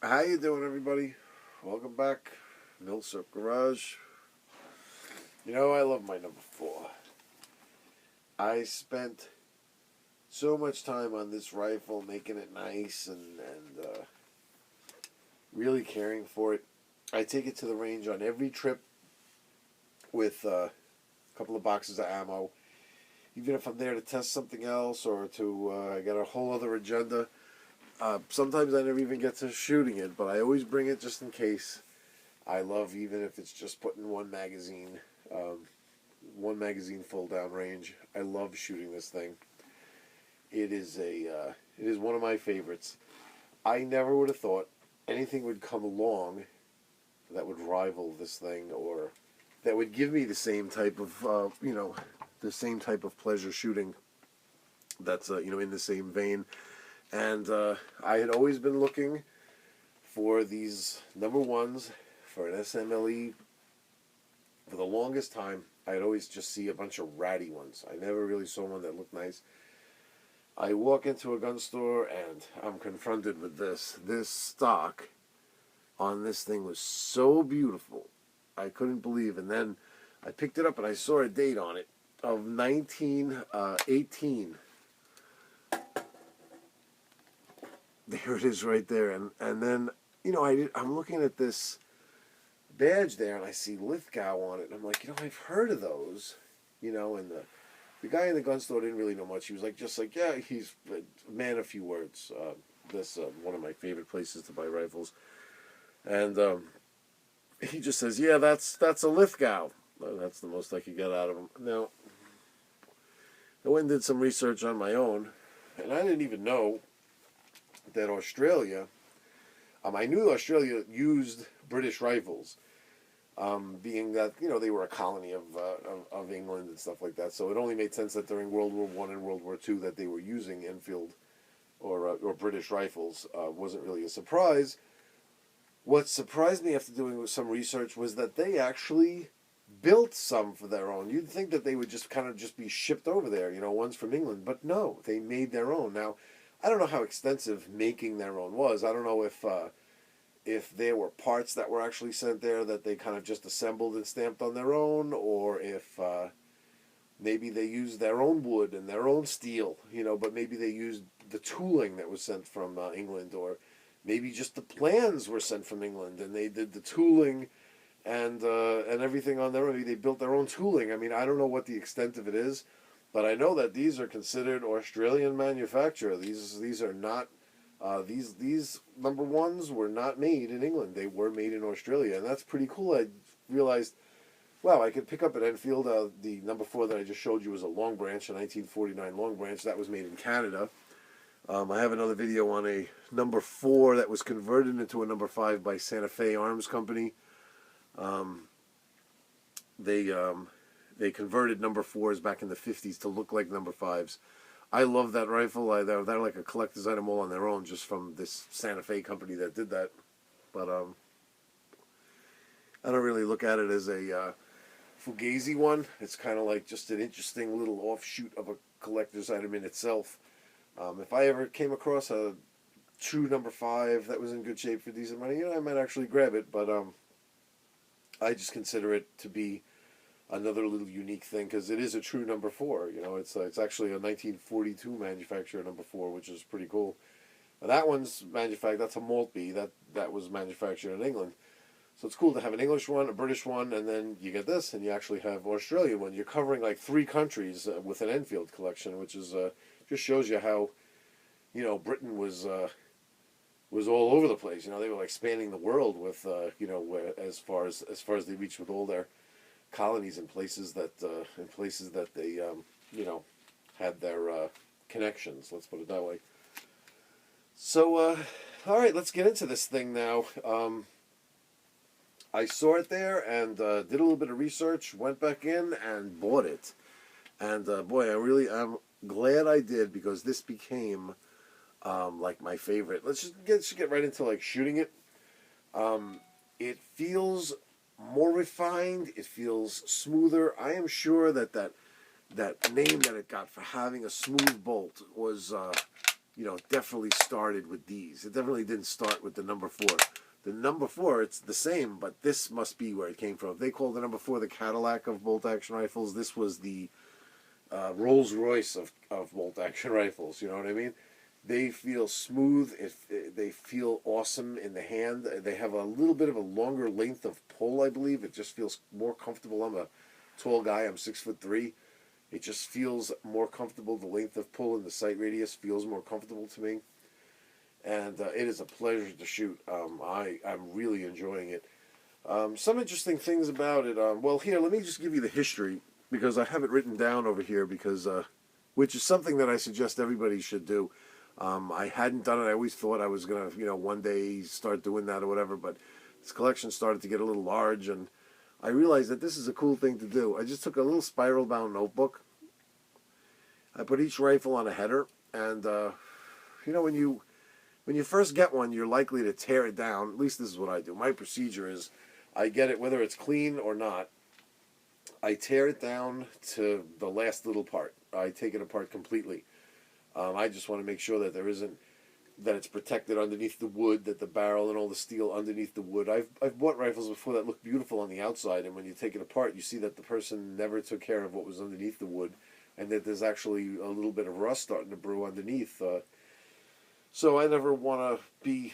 How you doing, everybody? Welcome back, Millsap Garage. You know, I love my number 4. I spent so much time on this rifle, making it nice and really caring for it. I take it to the range on every trip with a couple of boxes of ammo. Even if I'm there to test something else or to I got a whole other agenda. Sometimes I never even get to shooting it, but I always bring it just in case. I love, even if it's just putting one magazine full down range. I love shooting this thing. It is one of my favorites. I never would have thought anything would come along that would rival this thing, or that would give me the same type of the same type of pleasure shooting. That's in the same vein. And I had always been looking for these number ones for an SMLE. For the longest time, I'd always just see a bunch of ratty ones. I never really saw one that looked nice. I walk into a gun store and I'm confronted with this. This stock on this thing was so beautiful. I couldn't believe. And then I picked it up and I saw a date on it of 1918. There it is right there. And then, I'm looking at this badge there and I see Lithgow on it. And I'm like, I've heard of those. And the guy in the gun store didn't really know much. He was yeah, he's a man of few words. This one of my favorite places to buy rifles. And he just says, yeah, that's a Lithgow. That's the most I could get out of him. Now, I went and did some research on my own. And I didn't even know that Australia, I knew Australia used British rifles, being that they were a colony of England and stuff like that. So it only made sense that during World War I and World War II that they were using Enfield or British rifles. Wasn't really a surprise. What surprised me after doing some research was that they actually built some for their own. You'd think that they would just kind of be shipped over there, ones from England, but no, they made their own. Now, I don't know how extensive making their own was. I don't know if there were parts that were actually sent there that they kind of just assembled and stamped on their own, or if maybe they used their own wood and their own steel, but maybe they used the tooling that was sent from England, or maybe just the plans were sent from England and they did the tooling and everything on their own. Maybe they built their own tooling. I mean, I don't know what the extent of it is. But I know that these are considered Australian manufacture. These are not these number ones were not made in England. They were made in Australia, and that's pretty cool. I realized, wow, I could pick up at Enfield. The number 4 that I just showed you was a Long Branch, a 1949 Long Branch that was made in Canada. I have another video on a number 4 that was converted into a number 5 by Santa Fe Arms Company. They converted number 4s back in the 50s to look like number 5s. I love that rifle. They're like a collector's item all on their own, just from this Santa Fe company that did that. But I don't really look at it as a fugazi one. It's kind of like just an interesting little offshoot of a collector's item in itself. If I ever came across a true number 5 that was in good shape for decent money, I might actually grab it. But I just consider it to be another little unique thing, because it is a true number 4. It's actually a 1942 manufacturer number 4, which is pretty cool. Now, that one's manufactured. That's a Maltby that was manufactured in England. So it's cool to have an English one, a British one, and then you get this, and you actually have Australian one. You're covering like 3 countries with an Enfield collection, which is just shows you how Britain was all over the place. They were like spanning the world with as far as they reached with all their colonies in places that they had their connections. Let's put it that way. So all right, let's get into this thing now. I saw it there and did a little bit of research, went back in and bought it. And boy, I really am glad I did, because this became like my favorite. Let's just get right into like shooting it. It feels more refined. It feels smoother. I am sure that name that it got for having a smooth bolt was you know, definitely started with these. It definitely didn't start with the number 4. The number 4, it's the same, but this must be where it came from. If they called the number 4 the Cadillac of bolt-action rifles, this was the Rolls-Royce of bolt-action rifles, you know what I mean? They feel smooth, they feel awesome in the hand. They have a little bit of a longer length of pull, I believe. It just feels more comfortable. I'm a tall guy, I'm 6'3". It just feels more comfortable. The length of pull and the sight radius feels more comfortable to me. And it is a pleasure to shoot. I'm really enjoying it. Some interesting things about it. Well, here, let me just give you the history, because I have it written down over here, because which is something that I suggest everybody should do. I hadn't done it. I always thought I was going to, you know, one day start doing that or whatever, but this collection started to get a little large, and I realized that this is a cool thing to do. I just took a little spiral-bound notebook. I put each rifle on a header, and, you know, when you first get one, you're likely to tear it down. At least this is what I do. My procedure is I get it, whether it's clean or not, I tear it down to the last little part. I take it apart completely. I just want to make sure that that it's protected underneath the wood, that the barrel and all the steel underneath the wood. I've bought rifles before that look beautiful on the outside, and when you take it apart, you see that the person never took care of what was underneath the wood, and that there's actually a little bit of rust starting to brew underneath. So I never want to be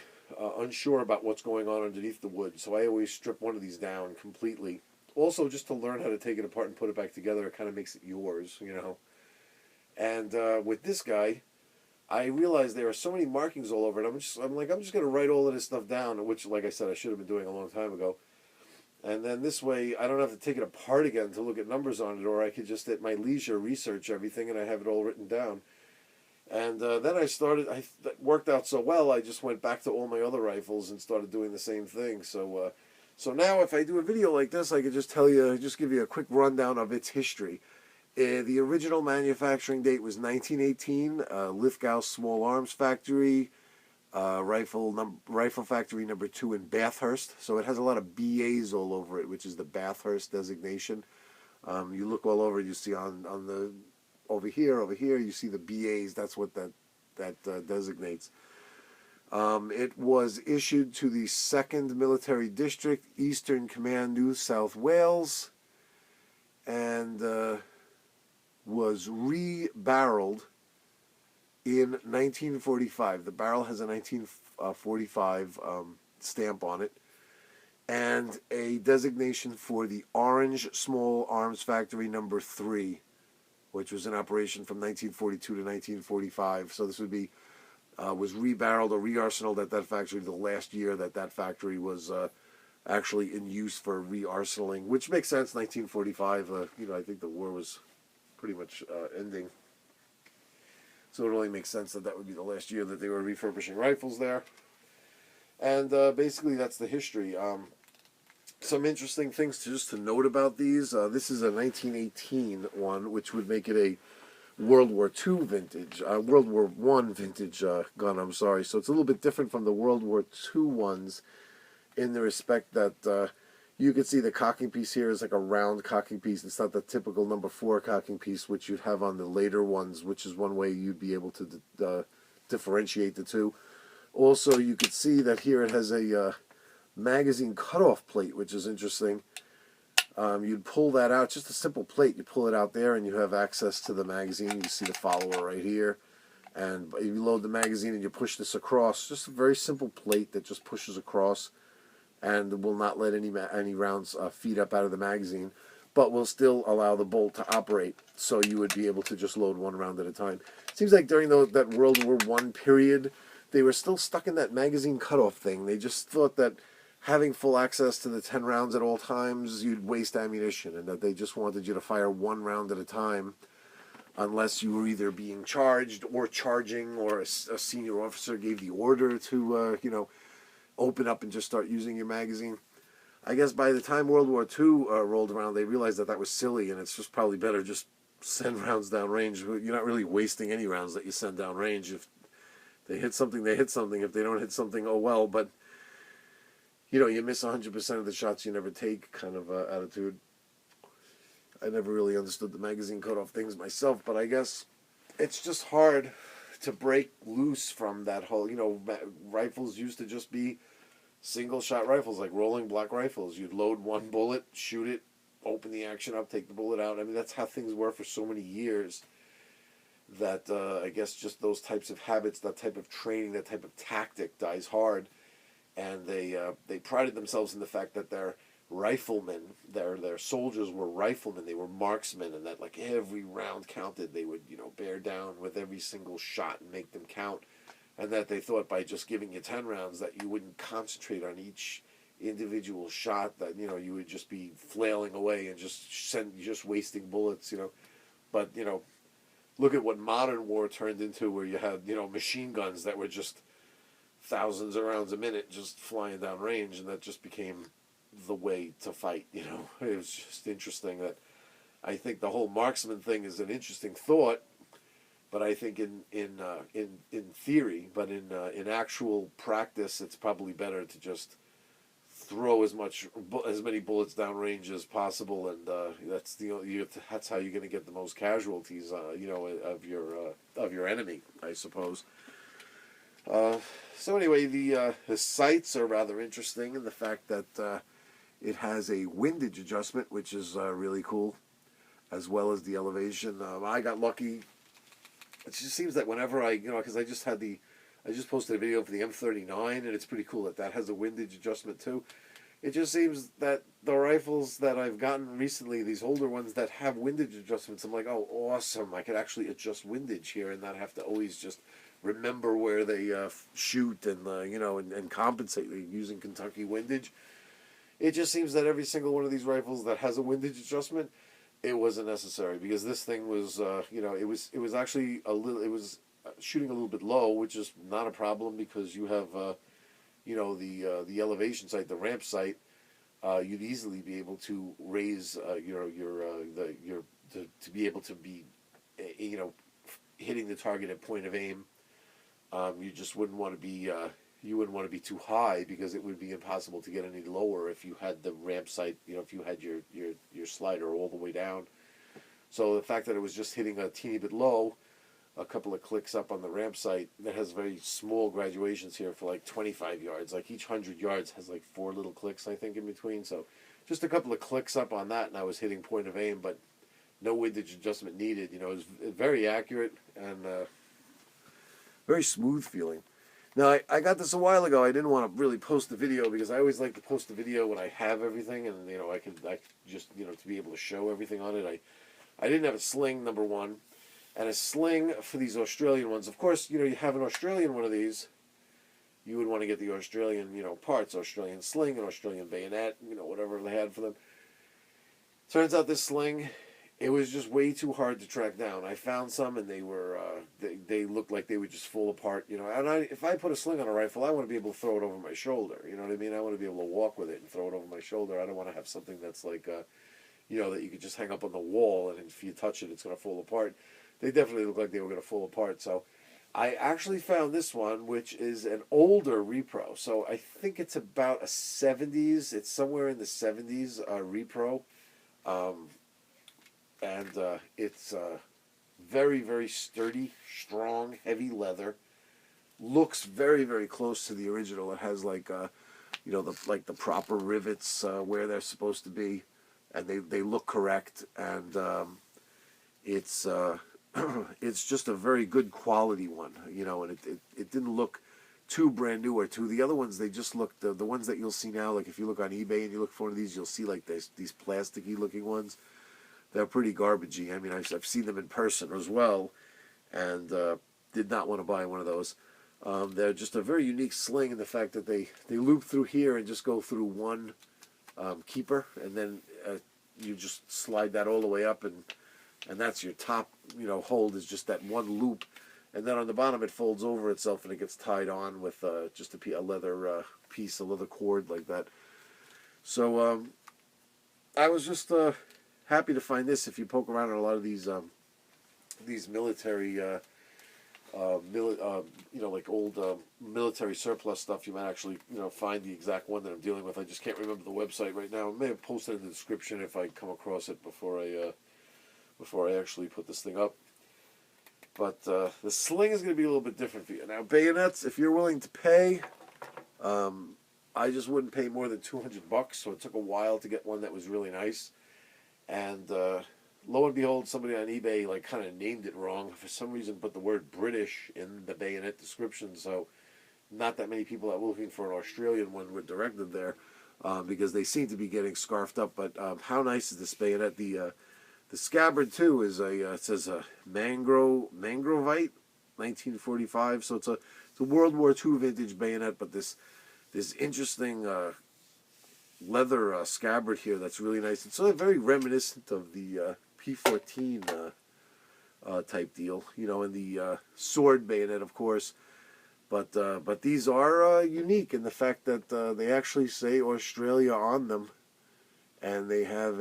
unsure about what's going on underneath the wood, so I always strip one of these down completely. Also, just to learn how to take it apart and put it back together, it kind of makes it yours, you know. And with this guy, I realized there are so many markings all over it. I'm just going to write all of this stuff down, which, like I said, I should have been doing a long time ago. And then this way, I don't have to take it apart again to look at numbers on it, or I could just at my leisure research everything, and I have it all written down. And then that worked out so well, I just went back to all my other rifles and started doing the same thing. So now if I do a video like this, I could just give you a quick rundown of its history. The original manufacturing date was 1918, Lithgow Small Arms Factory, rifle factory number 2 in Bathurst. So it has a lot of BAs all over it, which is the Bathurst designation. You look all over, you see on the over here, you see the BAs. That's what that designates. It was issued to the 2nd Military District, Eastern Command, New South Wales, and was re-barreled in 1945. The barrel has a 1945 stamp on it, and a designation for the Orange Small Arms Factory number 3, which was in operation from 1942 to 1945. So this would be was re-barreled or re-arsenaled at that factory the last year that factory was actually in use for re-arsenaling, which makes sense. 1945, you know, I think the war was pretty much ending. So it only makes sense that would be the last year that they were refurbishing rifles there. And basically that's the history. Some interesting things to note about these. This is a 1918 one, which would make it a World War II vintage, World War I vintage gun, I'm sorry. So it's a little bit different from the World War II ones in the respect that you can see the cocking piece here is like a round cocking piece. It's not the typical number 4 cocking piece, which you'd have on the later ones, which is one way you'd be able to differentiate the two. Also, you could see that here it has a magazine cutoff plate, which is interesting. You'd pull that out, just a simple plate. You pull it out there, and you have access to the magazine. You see the follower right here. And you load the magazine, and you push this across. Just a very simple plate that just pushes across, and will not let any rounds feed up out of the magazine, but will still allow the bolt to operate. So you would be able to just load one round at a time. It seems like during that World War I period, they were still stuck in that magazine cutoff thing. They just thought that having full access to the 10 rounds at all times, you'd waste ammunition, and that they just wanted you to fire one round at a time, unless you were either being charged or charging, or a senior officer gave the order to, you know, open up and just start using your magazine. I guess by the time World War II rolled around, they realized that was silly, and it's just probably better just send rounds down range. You're not really wasting any rounds that you send down range. If they hit something, they hit something. If they don't hit something, oh well. But, you know, you miss 100% of the shots you never take kind of attitude. I never really understood the magazine cutoff things myself, but I guess it's just hard to break loose from that whole, rifles used to just be single shot rifles, like rolling block rifles. You'd load one bullet, shoot it, open the action up, take the bullet out. I mean, that's how things were for so many years, that I guess just those types of habits, that type of training, that type of tactic dies hard. And they prided themselves in the fact that they're riflemen, their soldiers were riflemen, they were marksmen, and that like every round counted. They would bear down with every single shot and make them count, and that they thought by just giving you 10 rounds that you wouldn't concentrate on each individual shot, that you would just be flailing away and just wasting bullets. But look at what modern war turned into, where you had machine guns that were just thousands of rounds a minute just flying down range, and that just became the way to fight. It was just interesting that I think the whole marksman thing is an interesting thought, but I think in theory, but in actual practice, it's probably better to just throw as many bullets down range as possible, and that's how you're going to get the most casualties, of your enemy, I suppose. So anyway, the sights are rather interesting in the fact that it has a windage adjustment, which is really cool, as well as the elevation. I got lucky. It just seems that whenever because I just posted a video for the M39, and it's pretty cool that has a windage adjustment too. It just seems that the rifles that I've gotten recently, these older ones that have windage adjustments, I'm like, oh, awesome! I could actually adjust windage here and not have to always just remember where they shoot and and compensate using Kentucky windage. It just seems that every single one of these rifles that has a windage adjustment, it wasn't necessary, because this thing was it was actually shooting a little bit low, which is not a problem because you have the elevation site, the ramp site. You'd easily be able to raise to be able to be hitting the target at point of aim. You just wouldn't want to be too high, because it would be impossible to get any lower if you had the ramp site, if you had your slider all the way down. So the fact that it was just hitting a teeny bit low, a couple of clicks up on the ramp site, that has very small graduations here for like 25 yards. Like each 100 yards has like 4 little clicks, I think, in between. So just a couple of clicks up on that, and I was hitting point of aim, but no windage adjustment needed. It was very accurate and very smooth feeling. Now, I got this a while ago. I didn't want to really post the video, because I always like to post the video when I have everything, and I just to be able to show everything on it. I didn't have a sling, number one, and a sling for these Australian ones. Of course, you have an Australian one of these, you would want to get the Australian parts, Australian sling, an Australian bayonet, whatever they had for them. Turns out this sling, it was just way too hard to track down. I found some, and they were they looked like they would just fall apart. And if I put a sling on a rifle, I want to be able to throw it over my shoulder. You know what I mean? I want to be able to walk with it and throw it over my shoulder. I don't want to have something that's like, that you could just hang up on the wall, and if you touch it, it's going to fall apart. They definitely look like they were going to fall apart. So I actually found this one, which is an older repro. So I think it's about a 70s. It's somewhere in the 70s repro. And it's very, very sturdy, strong, heavy leather. Looks very, very close to the original. It has like the proper rivets where they're supposed to be, and they look correct. And it's it's just a very good quality one, And it didn't look too brand new or too. The other ones, they just look the ones that you'll see now. Like if you look on eBay and you look for one of these, you'll see like these plasticky looking ones. They're pretty garbagey. I mean, I've seen them in person as well, and did not want to buy one of those. They're just a very unique sling in the fact that they loop through here and just go through one keeper, and then you just slide that all the way up, and that's your top hold, is just that one loop, and then on the bottom it folds over itself and it gets tied on with just a leather piece, a leather cord like that. So I was just happy to find this. If you poke around in a lot of these military, like old military surplus stuff, you might actually find the exact one that I'm dealing with. I just can't remember the website right now. I may have posted it in the description if I come across it before I actually put this thing up. But the sling is going to be a little bit different for you. Now, bayonets, if you're willing to pay, I just wouldn't pay more than $200, so it took a while to get one that was really nice. And lo and behold, somebody on eBay like kind of named it wrong. For some reason, put the word British in the bayonet description, so not that many people that were looking for an Australian one were directed there, because they seem to be getting scarfed up. But how nice is this bayonet? The scabbard too is it says a Mangrovite, 1945. So it's a World War II vintage bayonet, but this interesting leather scabbard here that's really nice. It's very reminiscent of the P14 type deal, and the sword bayonet, of course. But these are unique in the fact that they actually say Australia on them, and they have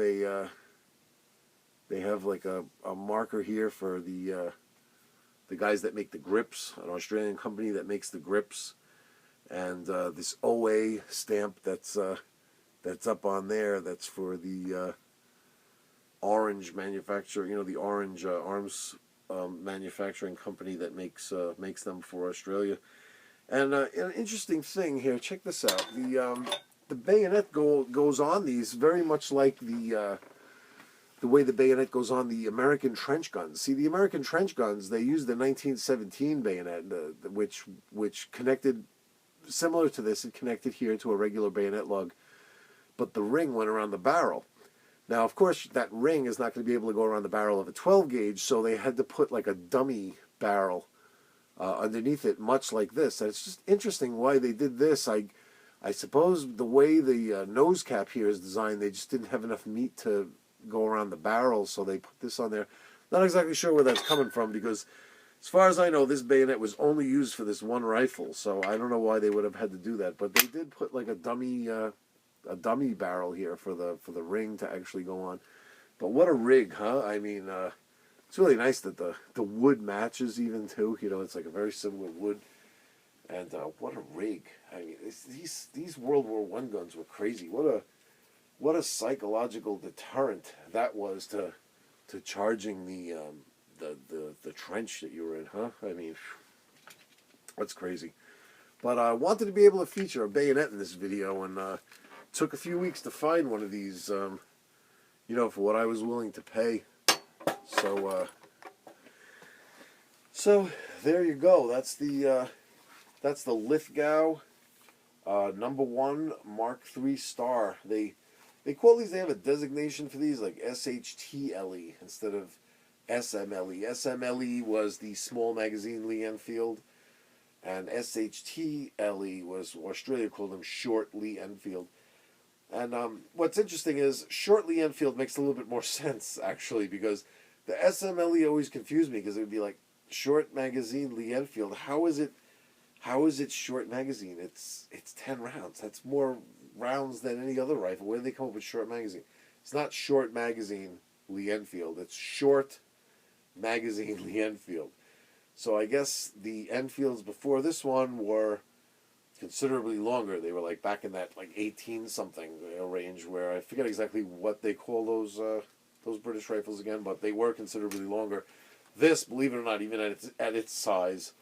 like a marker here for the guys that make the grips, an Australian company that makes the grips, and this OA stamp that's up on there. That's for the Orange manufacturer, the Orange Arms manufacturing company that makes them for Australia. And an interesting thing here, check this out. The bayonet goes on these very much like the way the bayonet goes on the American trench guns. See, the American trench guns, they used the 1917 bayonet, which connected, similar to this, it connected here to a regular bayonet lug, but the ring went around the barrel. Now, of course, that ring is not going to be able to go around the barrel of a 12 gauge, so they had to put like a dummy barrel underneath it, much like this. And it's just interesting why they did this. I suppose the way the nose cap here is designed, they just didn't have enough meat to go around the barrel, so they put this on there. Not exactly sure where that's coming from, because as far as I know, this bayonet was only used for this one rifle, so I don't know why they would have had to do that. But they did put like a dummy barrel here for the ring to actually go on. But what a rig, huh? I mean, it's really nice that the wood matches even too. It's like a very similar wood. And what a rig! I mean, these World War I guns were crazy. What a psychological deterrent that was to charging the trench that you were in, huh? I mean, that's crazy. But I wanted to be able to feature a bayonet in this video, and took a few weeks to find one of these, for what I was willing to pay. So there you go. That's the Lithgow No. 1 Mark III Star. They call these, they have a designation for these, like s.h.t.l.e. instead of SMLE. SMLE was the Small Magazine Lee-Enfield, and s.h.t.l.e. was, Australia called them Short Lee-Enfield. And what's interesting is Short Lee-Enfield makes a little bit more sense, actually, because the SMLE always confused me, because it would be like Short Magazine Lee-Enfield. How is it Short Magazine? It's 10 rounds. That's more rounds than any other rifle. Where did they come up with Short Magazine? It's not Short Magazine Lee-Enfield. It's Short Magazine Lee-Enfield. So I guess the Enfields before this one were considerably longer. They were like back in that like 18-something range, where I forget exactly what they call those British rifles again, but they were considerably longer. This, believe it or not, even at its size,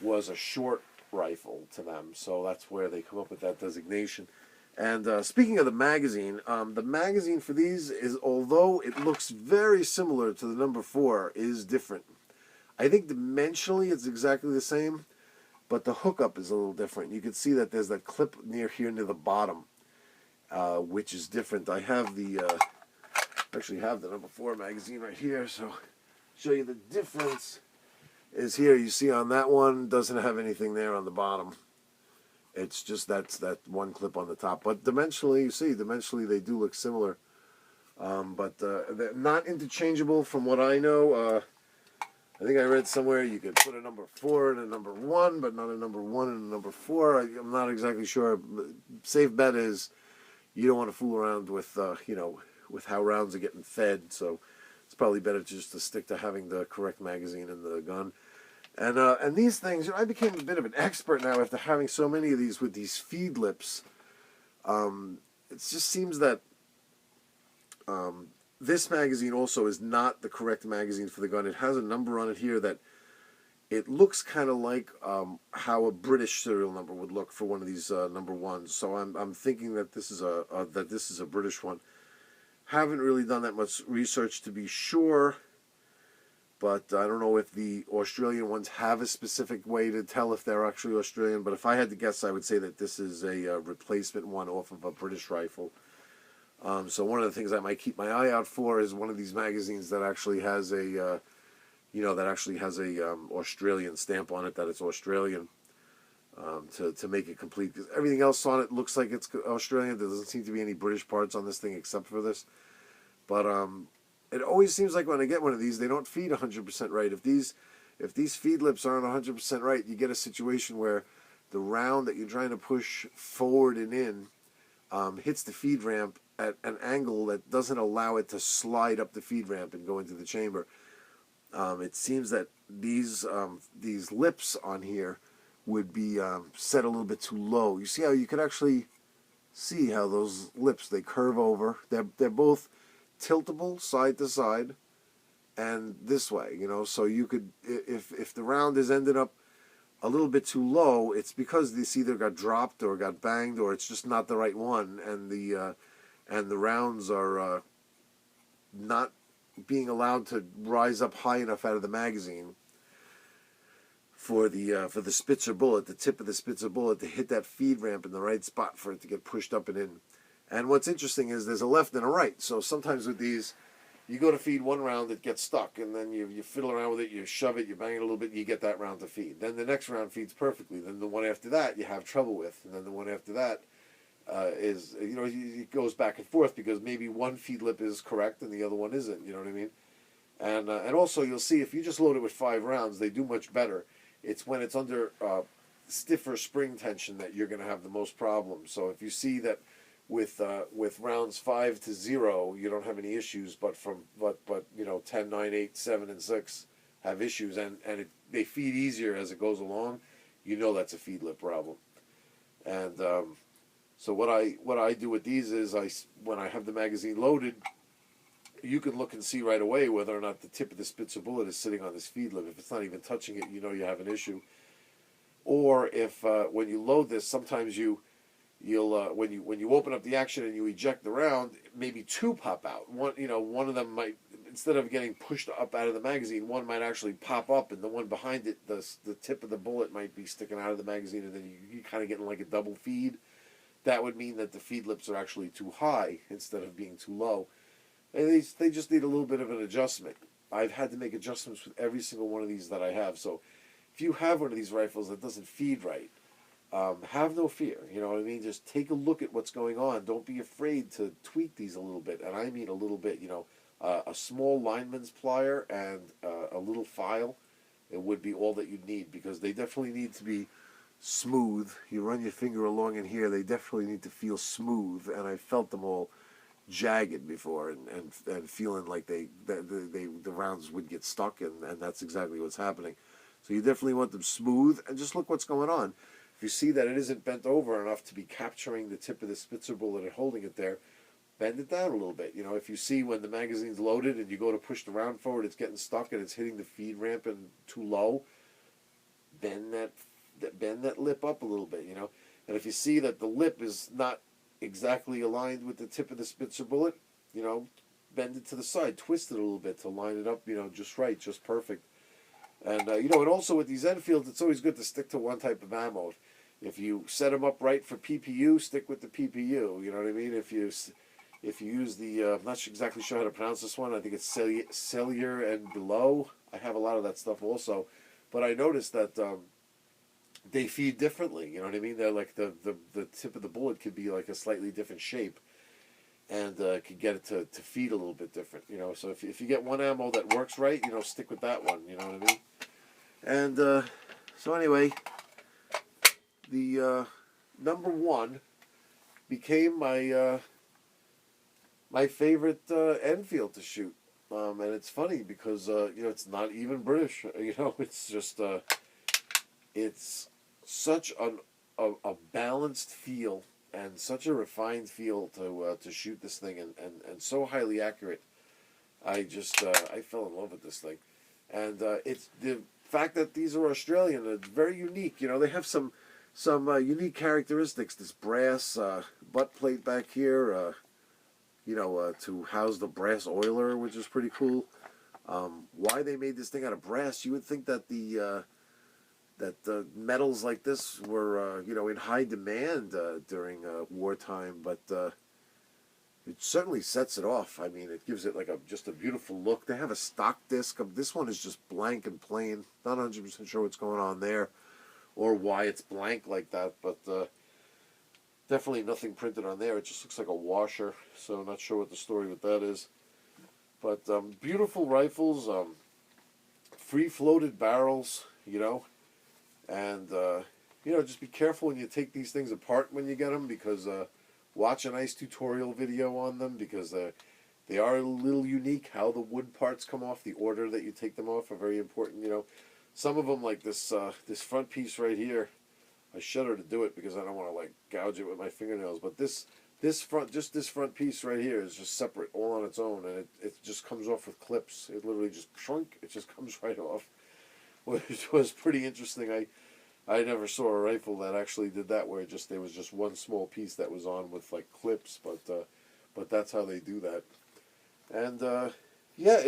was a short rifle to them, so that's where they come up with that designation. And speaking of the magazine for these is, although it looks very similar to the No. 4, is different. I think dimensionally it's exactly the same, but the hookup is a little different. You can see that there's that clip near the bottom, which is different. I have actually have the No. 4 magazine right here, so show you the difference. Is here, you see on that one, doesn't have anything there on the bottom. It's just that one clip on the top. But dimensionally, you see, they do look similar. But they're not interchangeable from what I know. I think I read somewhere you could put a No. 4 and a No. 1, but not a No. 1 and a No. 4. I'm not exactly sure. Safe bet is you don't want to fool around with, with how rounds are getting fed. So it's probably better just to stick to having the correct magazine in the gun. And these things, I became a bit of an expert now after having so many of these with these feed lips. It just seems that this magazine also is not the correct magazine for the gun. It has a number on it here that it looks kind of like how a British serial number would look for one of these number ones. So I'm thinking that this is a British one. Haven't really done that much research to be sure, but I don't know if the Australian ones have a specific way to tell if they're actually Australian. But if I had to guess, I would say that this is a replacement one off of a British rifle. So one of the things I might keep my eye out for is one of these magazines that actually has a Australian stamp on it, that it's Australian, to make it complete. Because everything else on it looks like it's Australian. There doesn't seem to be any British parts on this thing except for this. But it always seems like when I get one of these, they don't feed 100% right. If these feed lips aren't 100% right, you get a situation where the round that you're trying to push forward and in hits the feed ramp at an angle that doesn't allow it to slide up the feed ramp and go into the chamber. It seems that these lips on here would be set a little bit too low. You see how you could actually see how those lips, they curve over. They're both tiltable side to side and this way, so you could, if the round is ended up a little bit too low, it's because this either got dropped or got banged, or it's just not the right one, and the rounds are not being allowed to rise up high enough out of the magazine for the Spitzer bullet, the tip of the Spitzer bullet, to hit that feed ramp in the right spot for it to get pushed up and in. And what's interesting is there's a left and a right. So sometimes with these, you go to feed one round, it gets stuck, and then you fiddle around with it, you shove it, you bang it a little bit, you get that round to feed. Then the next round feeds perfectly. Then the one after that you have trouble with, and then the one after that it goes back and forth because maybe one feed lip is correct and the other one isn't. You know what I mean? And also you'll see if you just load it with 5 rounds, they do much better. It's when it's under stiffer spring tension that you're going to have the most problems. So if you see that with rounds 5 to 0, you don't have any issues, but 10, 9, 8, 7, and 6 have issues, and they feed easier as it goes along, that's a feed lip problem. And so what I do with these is when I have the magazine loaded, you can look and see right away whether or not the tip of the Spitzer bullet is sitting on this feed lip. If it's not even touching it, you have an issue. Or if when you load this, sometimes you'll when you open up the action and you eject the round, maybe 2 pop out. One of them might, instead of getting pushed up out of the magazine, one might actually pop up, and the one behind it, the tip of the bullet might be sticking out of the magazine, and then you kind of getting like a double feed. That would mean that the feed lips are actually too high instead of being too low. And they just need a little bit of an adjustment. I've had to make adjustments with every single one of these that I have. So if you have one of these rifles that doesn't feed right, have no fear. You know what I mean? Just take a look at what's going on. Don't be afraid to tweak these a little bit. And I mean a little bit. A small lineman's plier and a little file, it would be all that you'd need, because they definitely need to be smooth. You run your finger along in here, they definitely need to feel smooth, and I felt them all jagged before and feeling like the rounds would get stuck, and that's exactly what's happening. So you definitely want them smooth, and just look what's going on. If you see that it isn't bent over enough to be capturing the tip of the Spitzer bullet and holding it there, bend it down a little bit. If you see when the magazine's loaded and you go to push the round forward, it's getting stuck and it's hitting the feed ramp and too low, bend that lip up a little bit, And if you see that the lip is not exactly aligned with the tip of the Spitzer bullet, bend it to the side, twist it a little bit to line it up, just right, just perfect. And, and also with these Enfields, it's always good to stick to one type of ammo. If you set them up right for PPU, stick with the PPU, you know what I mean? If you use the, I'm not exactly sure how to pronounce this one, I think it's cellular and below. I have a lot of that stuff also. But I noticed that they feed differently, you know what I mean? They're like the tip of the bullet could be like a slightly different shape, and could get it to feed a little bit different, So if you get one ammo that works right, stick with that one, you know what I mean? And so anyway, the number 1 became my my favorite Enfield to shoot, and it's funny because it's not even British, it's just it's such a balanced feel and such a refined feel to shoot this thing, and so highly accurate. I fell in love with this thing, and it's fact that these are Australian, it's very unique. You know, they have some unique characteristics. This brass butt plate back here, you know, to house the brass oiler, which is pretty cool. Why they made this thing out of brass? You would think that the metals like this were, you know, in high demand during wartime, but it certainly sets it off. I mean, it gives it like just a beautiful look. They have a stock disc. This one is just blank and plain. Not 100% sure what's going on there or why it's blank like that, but definitely nothing printed on there. It just looks like a washer, so I'm not sure what the story with that is. But beautiful rifles, free-floated barrels, you know, and, you know, just be careful when you take these things apart when you get them, because watch a nice tutorial video on them, because they are a little unique. How the wood parts come off, the order that you take them off are very important, you know. Some of them, like this front piece right here, I shudder to do it because I don't want to, like, gouge it with my fingernails, but this front piece right here is just separate, all on its own, and it just comes off with clips. It literally just shrunk. It just comes right off, which was pretty interesting. I never saw a rifle that actually did that, where there was just one small piece that was on with like clips, but that's how they do that. And yeah,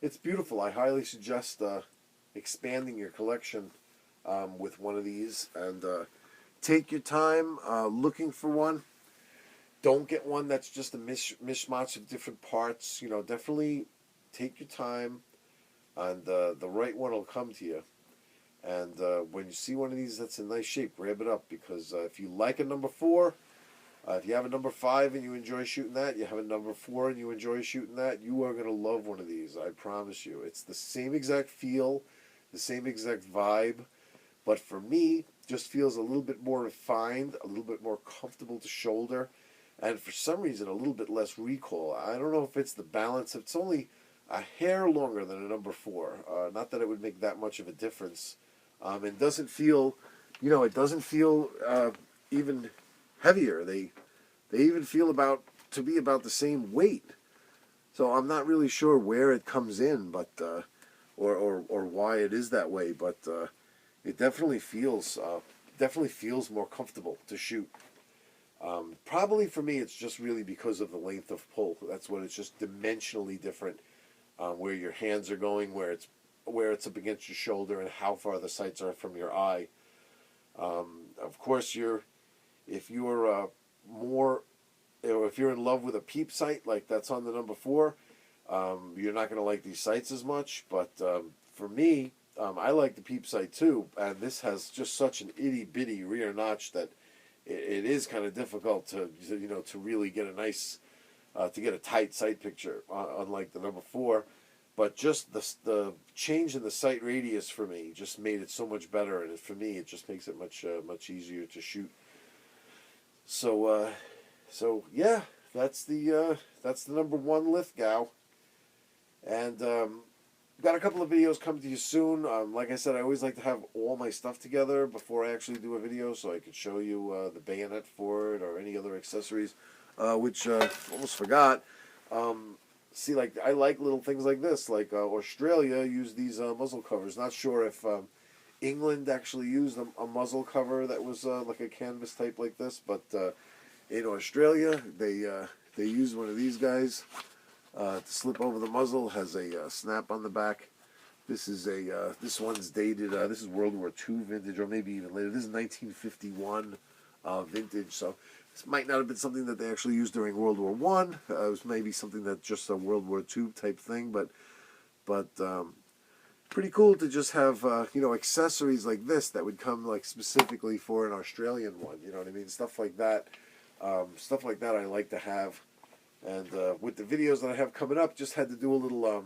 it's beautiful. I highly suggest expanding your collection with one of these, and take your time looking for one. Don't get one that's just a mishmash of different parts. You know, definitely take your time, and the right one will come to you. And when you see one of these that's in nice shape, grab it up, because if you like a number 4, if you have a number 5 and you enjoy shooting that, you have a number 4 and you enjoy shooting that, you are going to love one of these. I promise you. It's the same exact feel, the same exact vibe, but for me, just feels a little bit more refined, a little bit more comfortable to shoulder, and for some reason a little bit less recoil. I don't know if it's the balance. It's only a hair longer than a number 4. Not that it would make that much of a difference. It doesn't feel, you know, it doesn't feel even heavier. They even feel to be about the same weight. So I'm not really sure where it comes in, but or why it is that way. But it definitely feels more comfortable to shoot. Probably for me, it's just really because of the length of pull. That's what it's just dimensionally different. Where your hands are going, where it's up against your shoulder, and how far the sights are from your eye. Of course, if you're in love with a peep sight like that's on the number 4, you're not going to like these sights as much. But for me, I like the peep sight too, and this has just such an itty bitty rear notch that it is kind of difficult to really get a nice to get a tight sight picture, unlike the number 4. But just the change in the sight radius for me just made it so much better, and for me it just makes it much easier to shoot. So yeah, that's the number 1 Lithgow, and got a couple of videos coming to you soon. Like I said, I always like to have all my stuff together before I actually do a video, so I could show you the bayonet for it or any other accessories, which I almost forgot. See, like, I like little things like this. Like Australia used these muzzle covers. Not sure if England actually used a muzzle cover that was like a canvas type like this, but in Australia they used one of these guys to slip over the muzzle. Has a snap on the back. This is this one's dated. This is World War II vintage, or maybe even later. This is 1951 vintage. So this might not have been something that they actually used during World War I. It was maybe something that's just a World War II type thing, but pretty cool to just have accessories like this that would come like specifically for an Australian one. You know what I mean? Stuff like that. Stuff like that I like to have. And with the videos that I have coming up, just had to do a little.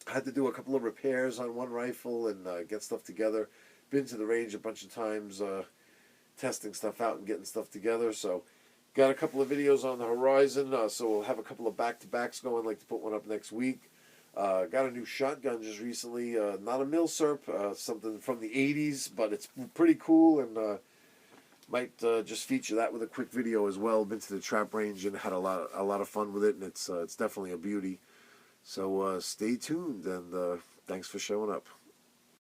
Had to do a couple of repairs on one rifle and get stuff together. Been to the range a bunch of times. Testing stuff out and getting stuff together. So got a couple of videos on the horizon, so we'll have a couple of back-to-backs going. Like to put one up next week. Got a new shotgun just recently, not a milsurp, something from the 80s, but it's pretty cool, and might just feature that with a quick video as well. Been to the trap range and had a lot of fun with it, and it's definitely a beauty. So stay tuned, and thanks for showing up.